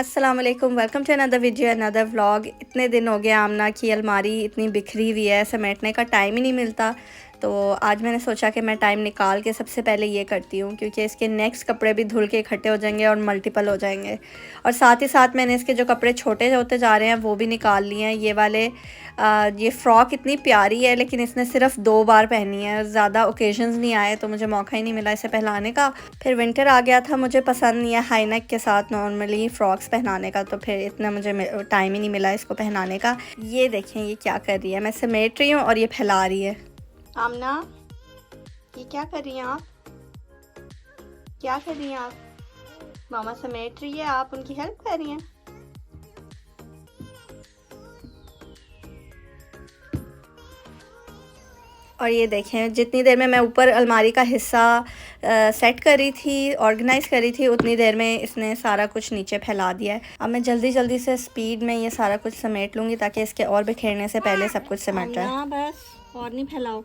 अस्सलाम वालेकुम, welcome to another video another vlog. इतने दिन हो गए आमना की अलमारी इतनी बिखरी हुई है, समेटने का टाइम ही नहीं मिलता। तो आज मैंने सोचा कि मैं टाइम निकाल के सबसे पहले ये करती हूँ, क्योंकि इसके नेक्स्ट कपड़े भी धुल के इकट्ठे हो जाएंगे और मल्टीपल हो जाएंगे। और साथ ही साथ मैंने इसके जो कपड़े छोटे होते जा रहे हैं वो भी निकाल लिए हैं। ये वाले ये फ़्रॉक इतनी प्यारी है, लेकिन इसने सिर्फ 2 बार पहनी है, ज़्यादा ओकेजन्स नहीं आए तो मुझे मौका ही नहीं मिला इसे पहनाने का। फिर विंटर आ गया था, मुझे पसंद नहीं है हाई नेक के साथ नॉर्मली फ़्रॉक्स पहनाने का, तो फिर इतना मुझे टाइम ही नहीं मिला इसको पहनाने का। ये देखें ये क्या कर रही है, मैं समेट रही हूँ और ये फैला रही है। आमना, ये क्या कर रही हैं आप? क्या कर रही हैं आप? मामा समेट रही है, आप उनकी हेल्प कर रही हैं। और ये देखें, जितनी देर में मैं ऊपर अलमारी का हिस्सा सेट कर रही थी, ऑर्गेनाइज़ कर रही थी, उतनी देर में इसने सारा कुछ नीचे फैला दिया है। अब मैं जल्दी जल्दी से स्पीड में ये सारा कुछ समेट लूँगी ताकि इसके और बिखेरने से पहले सब कुछ समेट जाए। बस और नहीं फैलाओ।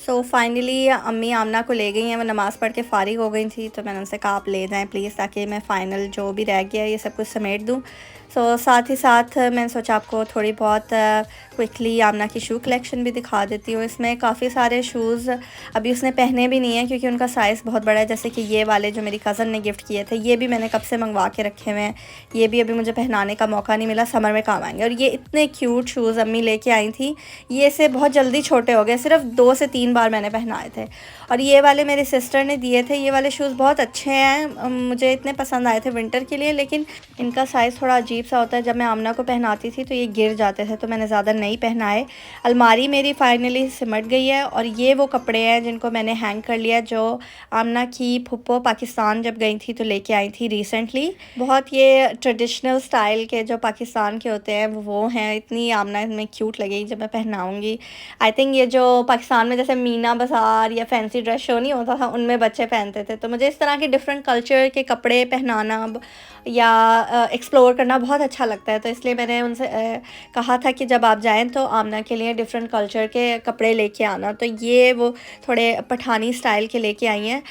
सो फाइनली अम्मी आमना को ले गई हैं, वो नमाज़ पढ़ के फ़ारिग हो गई थी, तो मैंने उनसे कहा आप ले जाएँ प्लीज़, ताकि मैं फ़ाइनल जो भी रह गया ये सब कुछ समेट दूँ। साथ ही साथ मैंने सोचा आपको थोड़ी बहुत क्विकली आमना की शू कलेक्शन भी दिखा देती हूँ। इसमें काफ़ी सारे शूज़ अभी उसने पहने भी नहीं हैं, क्योंकि उनका साइज़ बहुत बड़ा है। जैसे कि ये वाले जो मेरी कज़न ने गिफ्ट किए थे, ये भी मैंने कब से मंगवा के रखे हुए हैं, ये भी अभी मुझे पहनाने का मौका नहीं मिला, समर में काम आएंगे। और ये इतने क्यूट शूज़ अम्मी लेके आई थी, ये से बहुत जल्दी छोटे हो गए, सिर्फ 2 से 3 बार मैंने पहनाए थे। और ये वाले मेरी सिस्टर ने दिए थे, ये वाले शूज़ बहुत अच्छे हैं, मुझे इतने पसंद आए थे विंटर के लिए, लेकिन इनका साइज़ थोड़ा अजीब सा होता है। जब मैं आमना को पहनाती थी तो ये गिर जाते थे, तो मैंने ज़्यादा नहीं पहनाए। अलमारी मेरी फाइनली सिमट गई है, और ये वो कपड़े हैं जिनको मैंने हैंग कर लिया, जो आमना की फुप्पो पाकिस्तान जब गई थी तो लेके आई थी रिसेंटली। बहुत ये ट्रेडिशनल स्टाइल के जो पाकिस्तान के होते हैं वो हैं। इतनी आमना इनमें क्यूट लगेगी जब मैं पहनाऊँगी। आई थिंक ये जो पाकिस्तान में जैसे मीना बाज़ार या फैंसी ड्रेस शो नहीं होता था, उनमें बच्चे पहनते थे, तो मुझे इस तरह के डिफरेंट कल्चर के कपड़े पहनाना या एक्सप्लोर करना बहुत अच्छा लगता है। तो इसलिए मैंने उनसे कहा था कि जब आप जाएं तो आमना के लिए डिफरेंट कल्चर के कपड़े लेके आना। तो ये वो थोड़े पठानी स्टाइल के लेके आई हैं।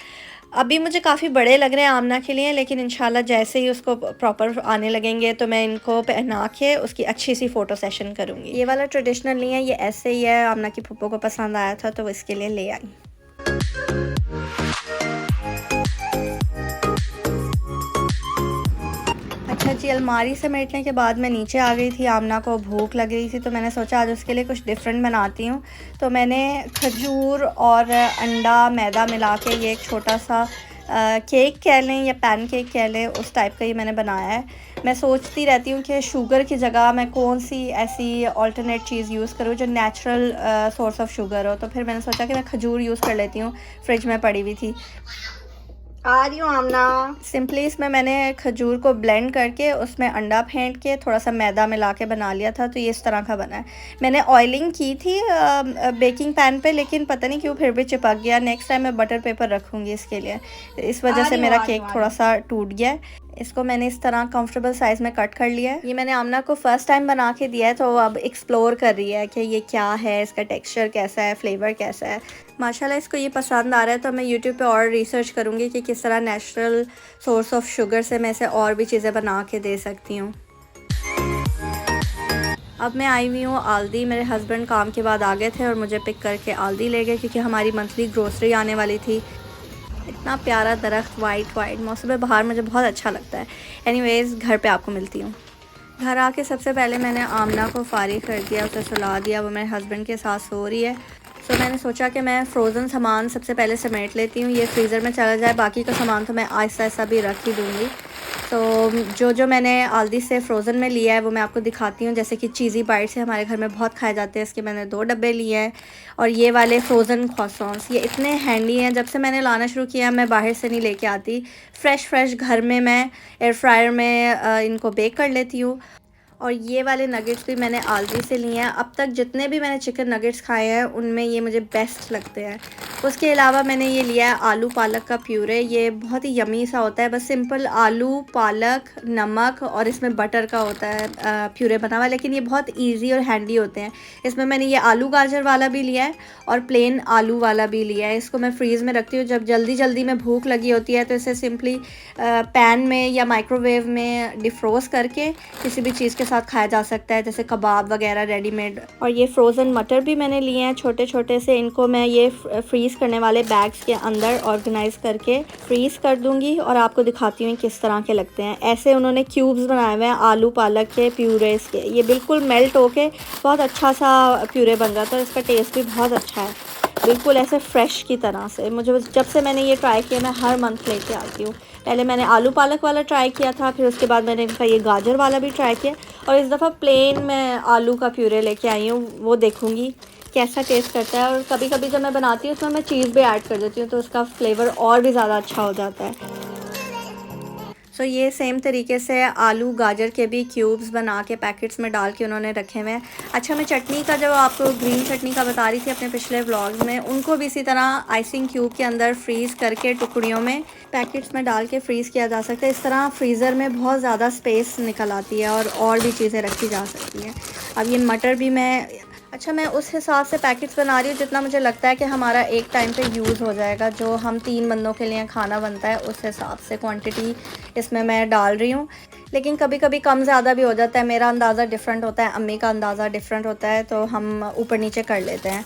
अभी मुझे काफ़ी बड़े लग रहे हैं आमना के लिए, लेकिन इंशाल्लाह जैसे ही उसको प्रॉपर आने लगेंगे तो मैं इनको पहना के उसकी अच्छी सी फ़ोटो सेशन करूँगी। ये वाला ट्रेडिशनल नहीं है, ये ऐसे ही है, आमना की फुप्पो को पसंद आया था तो इसके लिए ले आई। अच्छा जी, अलमारी समेटने के बाद मैं नीचे आ गई थी। आमना को भूख लग रही थी, तो मैंने सोचा आज उसके लिए कुछ डिफरेंट बनाती हूँ। तो मैंने खजूर और अंडा मैदा मिला के ये एक छोटा सा केक कह लें या पैन केक कह लें, उस टाइप का ये मैंने बनाया है। मैं सोचती रहती हूँ कि शुगर की जगह मैं कौन सी ऐसी अल्टरनेट चीज़ यूज़ करूँ जो नेचुरल सोर्स ऑफ शुगर हो। तो फिर मैंने सोचा कि मैं खजूर यूज़ कर लेती हूँ, फ्रिज में पड़ी हुई थी। आ रही हूँ आमना। सिंपली इसमें मैंने खजूर को ब्लेंड करके उसमें अंडा फेंट के थोड़ा सा मैदा मिला के बना लिया था, तो ये इस तरह का बना है। मैंने ऑयलिंग की थी बेकिंग पैन पे, लेकिन पता नहीं क्यों फिर भी चिपक गया। नेक्स्ट टाइम मैं बटर पेपर रखूँगी इसके लिए, इस वजह से मेरा केक थोड़ा सा टूट गया है। इसको मैंने इस तरह कंफर्टेबल साइज़ में कट कर लिया है। ये मैंने आमना को फ़र्स्ट टाइम बना के दिया है, तो अब एक्सप्लोर कर रही है कि ये क्या है, इसका टेक्सचर कैसा है, फ्लेवर कैसा है। माशाल्लाह इसको ये पसंद आ रहा है, तो मैं यूट्यूब पे और रिसर्च करूँगी कि किस तरह नेचुरल सोर्स ऑफ शुगर से मैं इसे और भी चीज़ें बना के दे सकती हूँ। अब मैं आई हुई हूँ आल्दी। मेरे हस्बैंड काम के बाद आ गए थे और मुझे पिक करके आल्दी ले गए, क्योंकि हमारी मंथली ग्रोसरी आने वाली थी। इतना प्यारा दरख्त वाइट मौसम बहार मुझे बहुत अच्छा लगता है। एनीवेज़ घर पे आपको मिलती हूँ। घर आके सबसे पहले मैंने आमना को फारिग कर दिया, उसे सुला दिया, वो मेरे हस्बैंड के साथ सो रही है। तो मैंने सोचा कि मैं फ़्रोज़न सामान सबसे पहले समेट लेती हूँ, ये फ्रीज़र में चला जाए, बाकी का सामान तो मैं आहिस्ता आहिस्ता भी रख ही दूँगी। तो जो मैंने आल्दी से फ़्रोज़न में लिया है वो मैं आपको दिखाती हूँ। जैसे कि चीज़ी बाइट्स है, हमारे घर में बहुत खाए जाते हैं, इसके मैंने 2 डब्बे लिए हैं। और ये वाले फ्रोज़न croissants, ये इतने हैंडी हैं, जब से मैंने लाना शुरू किया मैं बाहर से नहीं लेके आती, फ़्रेश घर में मैं एयर फ्रायर में इनको बेक कर लेती हूँ। और ये वाले नगेट्स भी मैंने आल्दी से लिए हैं। अब तक जितने भी मैंने चिकन नगेट्स खाए हैं उनमें ये मुझे बेस्ट लगते हैं। उसके अलावा मैंने ये लिया है आलू पालक का प्यूरे। ये बहुत ही यमी सा होता है, बस सिंपल आलू, पालक, नमक और इसमें बटर का होता है प्यूरे बना हुआ, लेकिन ये बहुत इजी और हैंडी होते हैं। इसमें मैंने ये आलू गाजर वाला भी लिया है और प्लेन आलू वाला भी लिया है। इसको मैं फ्रीज़ में रखती हूँ, जब जल्दी जल्दी में भूख लगी होती है तो इसे सिंपली पैन में या माइक्रोवेव में डिफ्रोज़ करके किसी भी चीज़ के साथ खाया जा सकता है, जैसे कबाब वगैरह रेडीमेड। और ये फ्रोज़न मटर भी मैंने लिए हैं छोटे छोटे से, इनको मैं ये फ्रीज़ करने वाले बैग्स के अंदर ऑर्गेनाइज़ करके फ्रीज़ कर दूँगी और आपको दिखाती हूँ किस तरह के लगते हैं। ऐसे उन्होंने क्यूब्स बनाए हुए हैं आलू पालक के प्यूरेस के, ये बिल्कुल मेल्ट होके बहुत अच्छा सा प्यूरे बन जाता है। इसका टेस्ट भी बहुत अच्छा है, बिल्कुल ऐसे फ्रेश की तरह से। मुझे जब से मैंने ये ट्राई किया, मैं हर मंथ लेके आती हूँ। पहले मैंने आलू पालक वाला ट्राई किया था, फिर उसके बाद मैंने इनका ये गाजर वाला भी ट्राई किया, और इस दफ़ा प्लेन मैं आलू का प्यूरे लेके आई हूँ। वो देखूँगी कैसा टेस्ट करता है। और कभी कभी जब मैं बनाती हूँ उसमें मैं चीज़ भी ऐड कर देती हूँ, तो उसका फ्लेवर और भी ज़्यादा अच्छा हो जाता है। सो ये सेम तरीके से आलू गाजर के भी क्यूब्स बना के पैकेट्स में डाल के उन्होंने रखे हुए हैं। अच्छा, मैं चटनी का, जब आपको ग्रीन चटनी का बता रही थी अपने पिछले व्लॉग्स में, उनको भी इसी तरह आइसिंग क्यूब के अंदर फ्रीज़ करके टुकड़ियों में पैकेट्स में डाल के फ्रीज़ किया जा सकता है। इस तरह फ्रीज़र में बहुत ज़्यादा स्पेस निकल आती है और भी चीज़ें रखी जा सकती हैं। अब ये मटर भी मैं, अच्छा, मैं उस हिसाब से पैकेट्स बना रही हूँ जितना मुझे लगता है कि हमारा एक टाइम पे यूज़ हो जाएगा। जो हम 3 बंदों के लिए खाना बनता है उस हिसाब से क्वांटिटी इसमें मैं डाल रही हूँ। लेकिन कभी कभी कम ज़्यादा भी हो जाता है, मेरा अंदाज़ा डिफरेंट होता है, अम्मी का अंदाज़ा डिफरेंट होता है, तो हम ऊपर नीचे कर लेते हैं।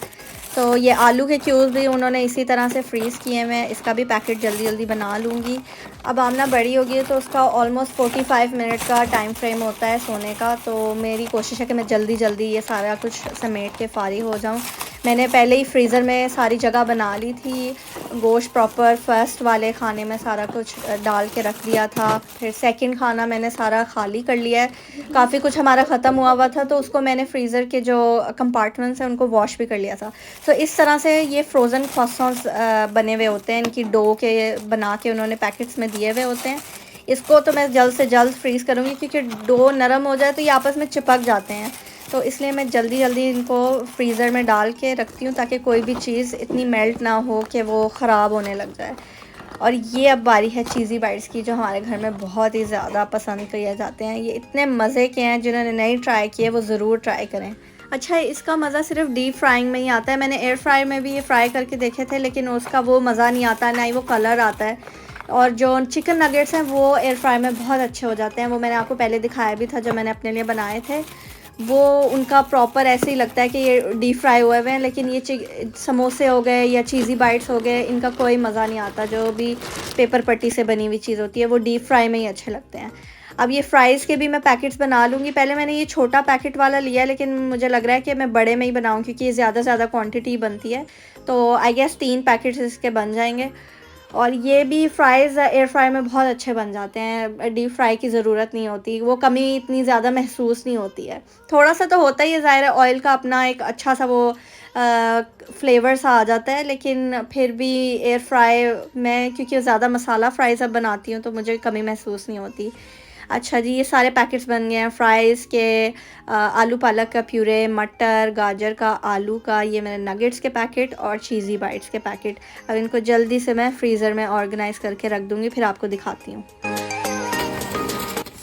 तो ये आलू के क्यूब्स भी उन्होंने इसी तरह से फ्रीज़ किए हुए हैं। इसका भी पैकेट जल्दी जल्दी बना लूँगी। अब आमना बड़ी होगी तो उसका ऑलमोस्ट 45 मिनट का टाइम फ्रेम होता है सोने का, तो मेरी कोशिश है कि मैं जल्दी जल्दी ये सारा कुछ समेट के फ़ारिग हो जाऊँ। मैंने पहले ही फ्रीज़र में सारी जगह बना ली थी, गोश्त प्रॉपर फर्स्ट वाले खाने में सारा कुछ डाल के रख दिया था। फिर सेकंड खाना मैंने सारा खाली कर लिया है, काफ़ी कुछ हमारा ख़त्म हुआ था, तो उसको मैंने फ्रीज़र के जो कंपार्टमेंट्स हैं उनको वॉश भी कर लिया था। तो इस तरह से ये फ्रोज़न क्रॉissants बने हुए होते हैं, इनकी डो के बना के उन्होंने पैकेट्स में दिए हुए होते हैं। इसको तो मैं जल्द से जल्द फ्रीज़ करूँगी, क्योंकि डो नरम हो जाए तो ये आपस में चिपक जाते हैं, तो इसलिए मैं जल्दी जल्दी इनको फ्रीज़र में डाल के रखती हूँ ताकि कोई भी चीज़ इतनी मेल्ट ना हो कि वो ख़राब होने लग जाए। और ये अब बारी है चीज़ी बाइट्स की, जो हमारे घर में बहुत ही ज़्यादा पसंद किए जाते हैं। ये इतने मज़े के हैं, जिन्होंने नहीं ट्राई किए वो ज़रूर ट्राई करें। अच्छा, इसका मज़ा सिर्फ डीप फ्राइंग में ही आता है। मैंने एयर फ्रायर में भी ये फ्राई करके देखे थे, लेकिन उसका वो मज़ा नहीं आता, ना ही वो कलर आता है। और जो चिकन नगेट्स हैं वो एयर फ्राई में बहुत अच्छे हो जाते हैं। वो मैंने आपको पहले दिखाया भी था जब मैंने अपने लिए बनाए थे। वो उनका प्रॉपर ऐसे ही लगता है कि ये डीप फ्राई हुए हुए हैं, लेकिन ये समोसे हो गए या चीज़ी बाइट्स हो गए, इनका कोई मज़ा नहीं आता। जो भी पेपर पट्टी से बनी हुई चीज़ होती है वो डीप फ्राई में ही अच्छे लगते हैं। अब ये फ्राइज़ के भी मैं पैकेट्स बना लूँगी। पहले मैंने ये छोटा पैकेट वाला लिया, लेकिन मुझे लग रहा है कि मैं बड़े में ही बनाऊँ, क्योंकि ये ज़्यादा क्वांटिटी बनती है, तो आई गेस 3 पैकेट्स इसके बन जाएंगे। और ये भी फ्राइज़ एयर फ्राई में बहुत अच्छे बन जाते हैं, डीप फ्राई की ज़रूरत नहीं होती, वो कमी इतनी ज़्यादा महसूस नहीं होती है। थोड़ा सा तो होता ही है, ज़ाहिर है ऑयल का अपना एक अच्छा सा वो फ्लेवर सा आ जाता है, लेकिन फिर भी एयर फ्राई में, क्योंकि ज़्यादा मसाला फ्राइज़ अब बनाती हूँ, तो मुझे कमी महसूस नहीं होती। अच्छा जी, ये सारे पैकेट्स बन गए हैं फ्राइज़ के, आलू पालक का प्यूरे, मटर गाजर का, आलू का, ये मैंने नगेट्स के पैकेट और चीज़ी बाइट्स के पैकेट। अब इनको जल्दी से मैं फ्रीज़र में ऑर्गेनाइज़ करके रख दूँगी, फिर आपको दिखाती हूँ।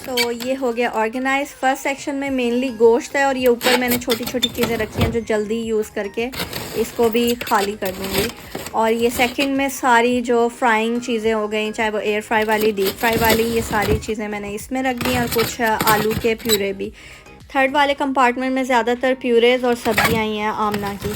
तो ये हो गया ऑर्गेनाइज। फर्स्ट सेक्शन में मेनली गोश्त है, और ये ऊपर मैंने छोटी छोटी चीज़ें रखी हैं जो जल्दी यूज़ करके इसको भी खाली कर दूँगी। और ये सेकंड में सारी जो फ्राइंग चीज़ें हो गई, चाहे वो एयर फ्राई वाली, डीप फ्राई वाली, ये सारी चीज़ें मैंने इसमें रख दी, और कुछ आलू के प्यूरे भी। थर्ड वाले कंपार्टमेंट में ज़्यादातर प्यूरेज़ और सब्जियाँ ही हैं आमना की।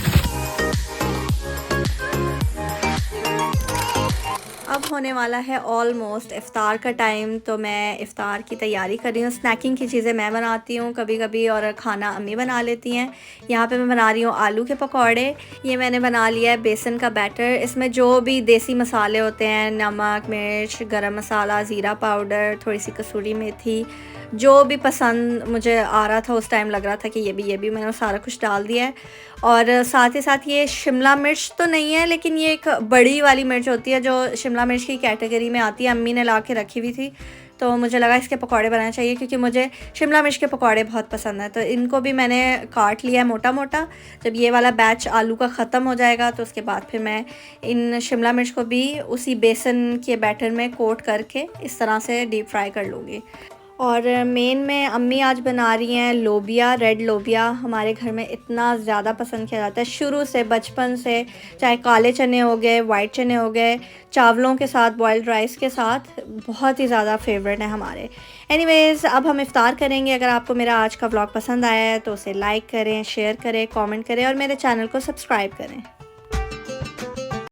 अब होने वाला है ऑलमोस्ट इफ़्तार का टाइम, तो मैं इफ़्तार की तैयारी कर रही हूँ। स्नैकिंग की चीज़ें मैं बनाती हूँ कभी कभी, और खाना अम्मी बना लेती हैं। यहाँ पे मैं बना रही हूँ आलू के पकौड़े। ये मैंने बना लिया है बेसन का बैटर। इसमें जो भी देसी मसाले होते हैं, नमक, मिर्च, गरम मसाला, ज़ीरा पाउडर, थोड़ी सी कसूरी मेथी, जो भी पसंद मुझे आ रहा था उस टाइम, लग रहा था कि ये भी, मैंने सारा कुछ डाल दिया है। और साथ ही साथ ये शिमला मिर्च तो नहीं है, लेकिन ये एक बड़ी वाली मिर्च होती है जो शिमला मिर्च की कैटेगरी में आती है, अम्मी ने ला के रखी हुई थी, तो मुझे लगा इसके पकौड़े बनाने चाहिए, क्योंकि मुझे शिमला मिर्च के पकौड़े बहुत पसंद हैं। तो इनको भी मैंने काट लिया है मोटा मोटा। जब ये वाला बैच आलू का ख़त्म हो जाएगा तो उसके बाद फिर मैं इन शिमला मिर्च को भी उसी बेसन के बैटर में कोट करके इस तरह से डीप फ्राई कर लूँगी। और मेन में अम्मी आज बना रही हैं लोबिया, रेड लोबिया। हमारे घर में इतना ज़्यादा पसंद किया जाता है शुरू से, बचपन से। चाहे काले चने हो गए, वाइट चने हो गए, चावलों के साथ, बॉइल्ड राइस के साथ, बहुत ही ज़्यादा फेवरेट है हमारे। एनीवेज़, अब हम इफ़्तार करेंगे। अगर आपको मेरा आज का व्लॉग पसंद आया है तो उसे लाइक करें, शेयर करें, कमेंट करें और मेरे चैनल को सब्सक्राइब करें।